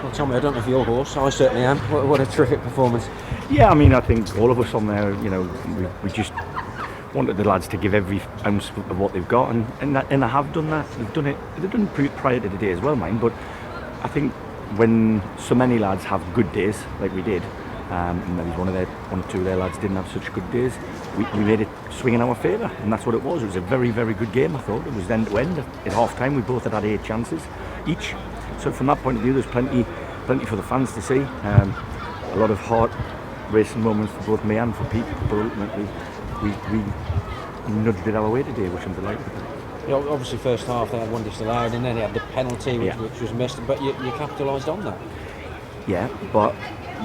Well, Tommy, I don't know if you're a horse. I certainly am. What a terrific performance. Yeah, I mean, I think all of us on there, we just wanted the lads to give every ounce of what they've got, and they have done that. They've done it prior to today as well, mind. But I think when so many lads have good days, like we did, and maybe one or two of their lads didn't have such good days, we made it swing in our favour, and that's what it was. It was a very, very good game, I thought. It was end to end. At half time, we both had 8 chances each. So from that point of view, there's plenty for the fans to see. A lot of heart racing moments for both me and for Pete, but ultimately we nudged it our way today, which I'm delighted with. You know, obviously, first half they had one disallowed, and then they had the penalty, which was missed. But you capitalised on that. Yeah, but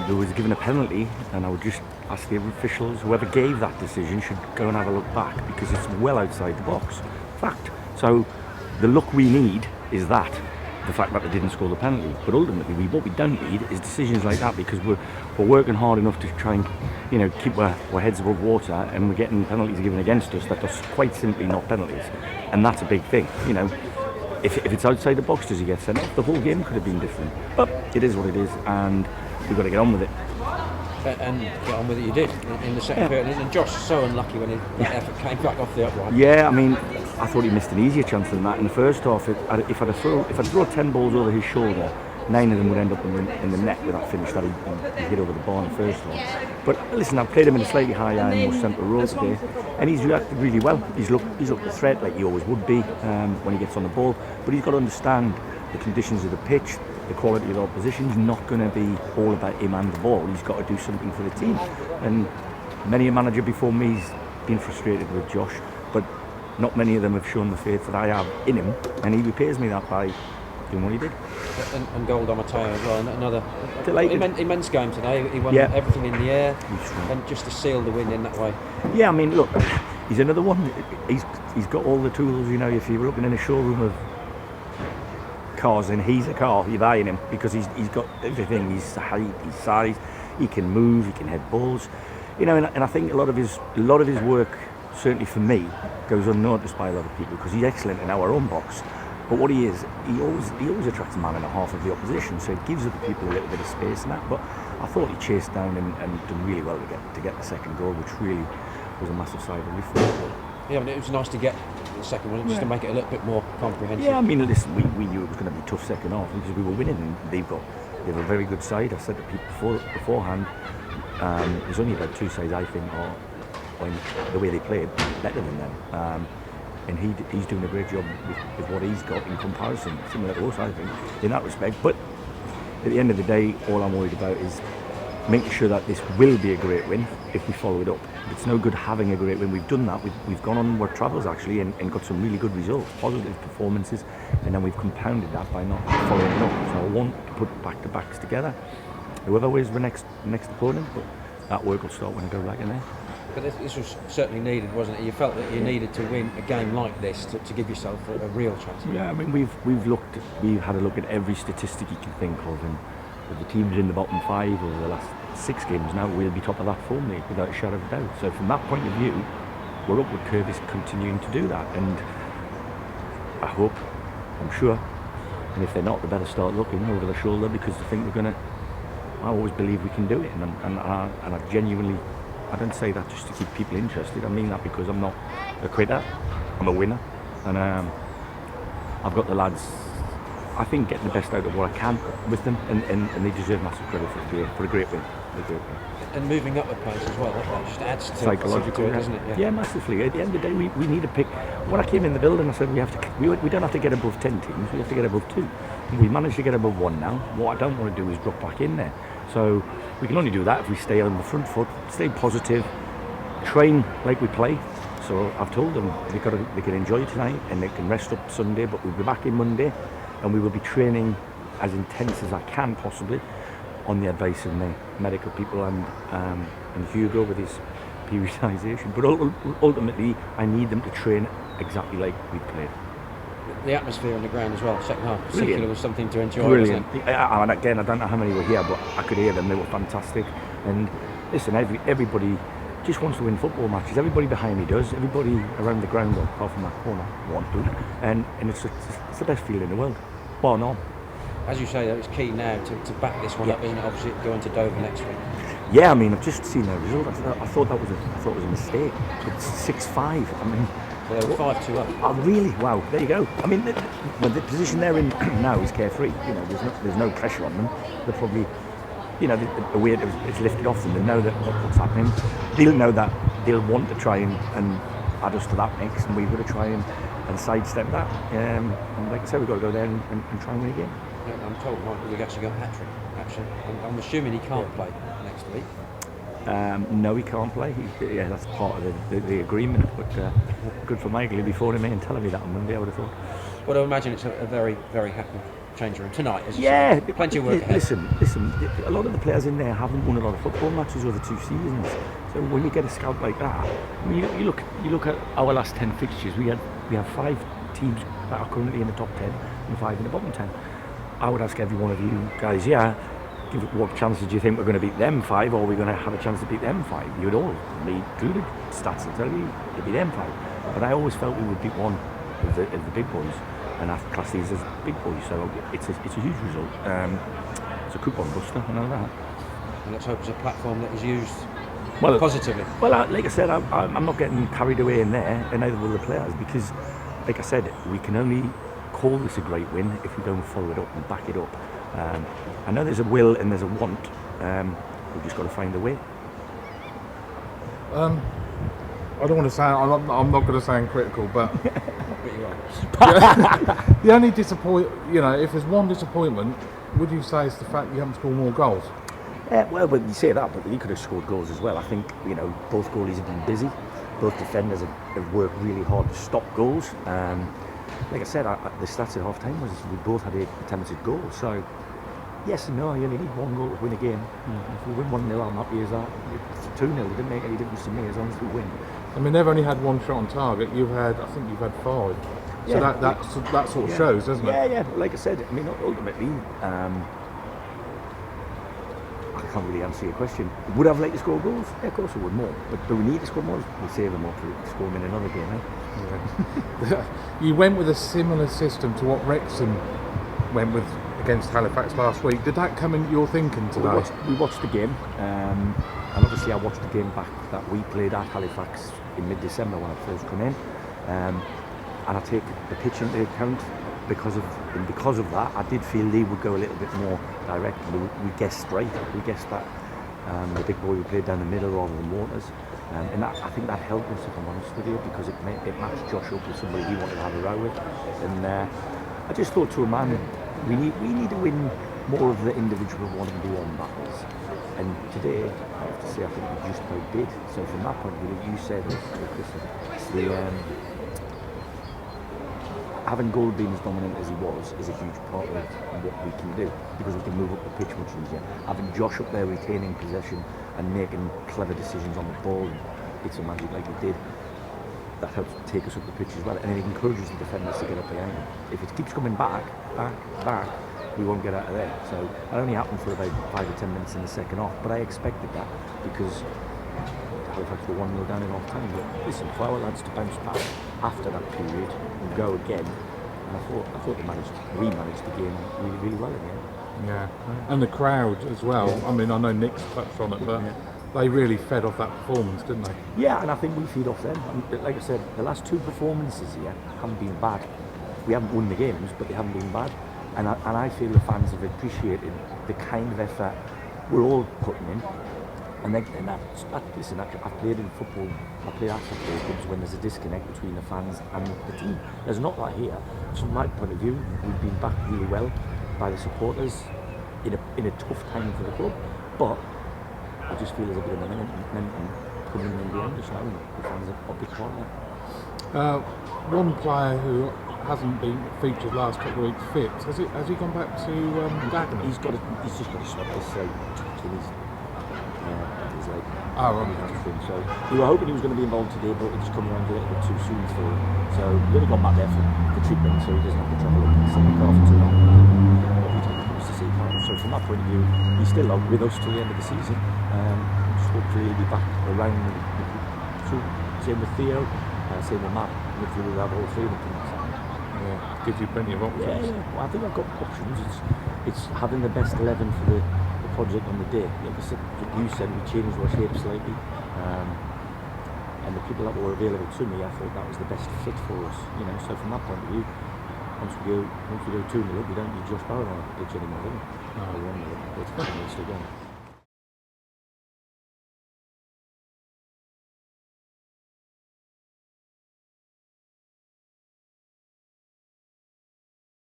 there was given a penalty, and I would just ask the officials, whoever gave that decision, should go and have a look back, because it's well outside the box. Fact. So the look we need is that. The fact that they didn't score the penalty, but ultimately what we don't need is decisions like that, because we're working hard enough to try and keep our heads above water, and we're getting penalties given against us that are quite simply not penalties, and that's a big thing. If it's outside the box, does he get sent off? The whole game could have been different, but it is what it is, and we've got to get on with it. And get on with it, you did in the second period. And Josh was so unlucky when that effort came back off the upright. Yeah, I mean, I thought he missed an easier chance than that in the first half. If I'd throw 10 balls over his shoulder, 9 of them would end up in the net with that finish that he hit over the bar in the first half. But listen, I've played him in a slightly higher and more central role today, and he's reacted really well. He's looked a threat, like he always would be when he gets on the ball. But he's got to understand the conditions of the pitch, the quality of the opposition. He's not going to be all about him and the ball. He's got to do something for the team. And many a manager before me's been frustrated with Josh, but not many of them have shown the faith that I have in him, and he repays me that by doing what he did. And goal on Mateo as well. Another immense game today. He won everything in the air, and just to seal the win in that way. Yeah, I mean, look, he's another one. He's got all the tools. If you were looking in a showroom of cars and he's a car, you're buying him, because he's got everything. He's height, he's size, he can move, he can head balls, and I think a lot of his work, certainly for me, goes unnoticed by a lot of people, because he's excellent in our own box. But what he is, he always attracts a man and a half of the opposition, so it gives other people a little bit of space in that. But I thought he chased down and done really well to get the second goal, which really was a massive sigh of relief for him. Yeah, but it was nice to get the second one, just to make it a little bit more comprehensive. Yeah, I mean, listen, we knew it was going to be a tough second half because we were winning, and they have a very good side. I said to people beforehand, there's only about 2 sides I think are, the way they played, better than them. And he's doing a great job with what he's got in comparison, similar to us, I think, in that respect. But at the end of the day, all I'm worried about is making sure that this will be a great win if we follow it up. It's no good having a great win. We've done that. We've gone on our travels actually and got some really good results, positive performances, and then we've compounded that by not following it up. So I want to put back-to-backs together, whoever wins the next opponent, but that work will start when I go back in there. But this was certainly needed, wasn't it? You felt that you needed to win a game like this to give yourself a real chance. Yeah, I mean, we've had a look at every statistic you can think of, and with the teams in the bottom 5 over the last 6 games now, we'll be top of that form league without a shadow of a doubt. So from that point of view, our upward curve is continuing to do that, and I hope, I'm sure, and if they're not, they better start looking over their shoulder, because they think we're going to. I always believe we can do it, and I genuinely, I don't say that just to keep people interested. I mean that because I'm not a quitter, I'm a winner, and I've got the lads, I think, getting the best out of what I can with them, and they deserve massive credit for a great win. And moving up the pace as well, that just adds to psychological, doesn't it? Yeah, massively. At the end of the day, we need to pick. When I came in the building, I said we don't have to get above 10 teams, we have to get above 2. And we managed to get above 1 now. What I don't want to do is drop back in there. So we can only do that if we stay on the front foot, stay positive, train like we play. So I've told them they can enjoy tonight and they can rest up Sunday, but we'll be back in Monday, and we will be training as intense as I can possibly, on the advice of the medical people and Hugo with his periodisation. But ultimately, I need them to train exactly like we played. The atmosphere on the ground as well, second half, particularly, was something to enjoy. Brilliant. And again, I don't know how many were here, but I could hear them. They were fantastic. And listen, everybody just wants to win football matches. Everybody behind me does. Everybody around the ground, apart from that corner, want to. And it's the best feeling in the world, bar none. as you say, though, it's key now to back this one up, isn't it? Obviously, going to Dover next week. Yeah, I mean, I've just seen the result. I thought that was a mistake. It's 6-5. I mean, well, they were 5-2 up. Oh, really? Wow. There you go. I mean, the position they're in now is carefree. You know, there's no pressure on them. They're probably, you know, the way it's lifted off them. They know that what's happening. They'll know that. They'll want to try and add us to that mix, and we've got to try and sidestep that. And like I said, we've got to go there and try and win again. Yeah, I'm told we've actually got Patrick. Actually, I'm assuming he can't play next week. No, he can't play. That's part of the agreement. But good for Michael. He'll be phoning me and telling me that on Monday, I would have thought. Well, I imagine it's a very, very happy change room tonight. As you say. Plenty of work ahead. Listen. A lot of the players in there haven't won a lot of football matches over 2 seasons. So when you get a scout like that, I mean, you look at our last 10 fixtures. We have 5 teams that are currently in the top 10 and 5 in the bottom 10. I would ask every one of you guys, what chances do you think we're going to beat them 5, or are we going to have a chance to beat them 5? You'd all, me included, stats will tell you it'd be them 5. But I always felt we would beat one of the big boys, and I've classed these as big boys, so it's a huge result. It's a coupon buster, I know that. And let's hope it's a platform that is used positively. Well, like I said, I'm not getting carried away in there, and neither will the players, because, like I said, we can only call this a great win if we don't follow it up and back it up. I know there's a will and there's a want. We've just got to find a way. I don't want to sound. I'm not going to sound critical, but the only if there's one disappointment, would you say it's the fact you haven't scored more goals? Well, you say that, but you could have scored goals as well. I think both goalies have been busy. Both defenders have worked really hard to stop goals. Like I said, the stats at half time was we both had 8 attempted goals. So, yes and no, you only need 1 goal to win a game. If we win 1-0, I'm happy as that. If it's 2-0, it didn't make any difference to me as long as we win. I mean, they've only had 1 shot on target. I think you've had 5. So that sort of shows, doesn't it? Yeah. Like I said, I mean, ultimately, I can't really answer your question. Would I have liked to score goals? Yeah, of course I would more. But do we need to score more? We'll save them up to score them in another game, eh? Yeah. You went with a similar system to what Wrexham went with against Halifax last week. Did that come into your thinking today? We watched the game, and obviously I watched the game back that we played at Halifax in mid-December when I first come in, and I take the pitch into account. Because of that, I did feel they would go a little bit more direct. We guessed right. We guessed that the big boy would play down the middle rather than Waters, and I think that helped us, if I'm honest with you, because it matched Josh up with somebody he wanted to have a row with. And I just thought to a man, we need to win more of the individual 1-on-1 battles. And today, I have to say, I think we just about did. So from that point of view, you said, having Gold being as dominant as he was is a huge part of what we can do, because we can move up the pitch much easier. Having Josh up there retaining possession and making clever decisions on the ball, it's a magic like he did, that helps take us up the pitch as well, and it encourages the defenders to get up behind him. If it keeps coming back, we won't get out of there. So that only happened for about 5 or 10 minutes in the second half, but I expected that, because Halifax were 1-0 down in half time. But listen, for our lads to bounce back after that period and go again, and I thought we managed the game really, really well again. Yeah, and the crowd as well. I mean, I know Nick's touched on it, but they really fed off that performance, didn't they? Yeah, and I think we feed off them. And like I said, the last 2 performances here haven't been bad. We haven't won the games, but they haven't been bad. And I feel the fans have appreciated the kind of effort we're all putting in. And listen, I've played in football, I play at football clubs when there's a disconnect between the fans and the team. There's not that here. So from my point of view, we've been backed really well by the supporters in a tough time for the club. But I just feel there's a bit of momentum coming in behind us now, and the fans are a big part of that. One player who hasn't been featured last couple of weeks fit, has he gone back to Dagenham? He's just got to swap this to his leg. Oh, right. So we were hoping he was going to be involved today, but it's come around a little bit too soon for him. So we only got back there for treatment, so he doesn't have to travel up and see Carl for too long. Every time he comes to see Carl. So from that point of view, he's still out with us till the end of the season. Just hopefully he'll be back around. Same with Theo, same with Matt. Hopefully we'll have all 3 of them. Yeah. gives you plenty of options. Yeah. Well, I think I've got options. It's having the best 11 for the project on the day. Like I said, you said we changed our shape slightly, and the people that were available to me, I thought that was the best fit for us. So from that point of view, once we go 2-0 up, we don't need Josh Barron on the pitch anymore, do we? No, 1-0, it's 10 minutes to go.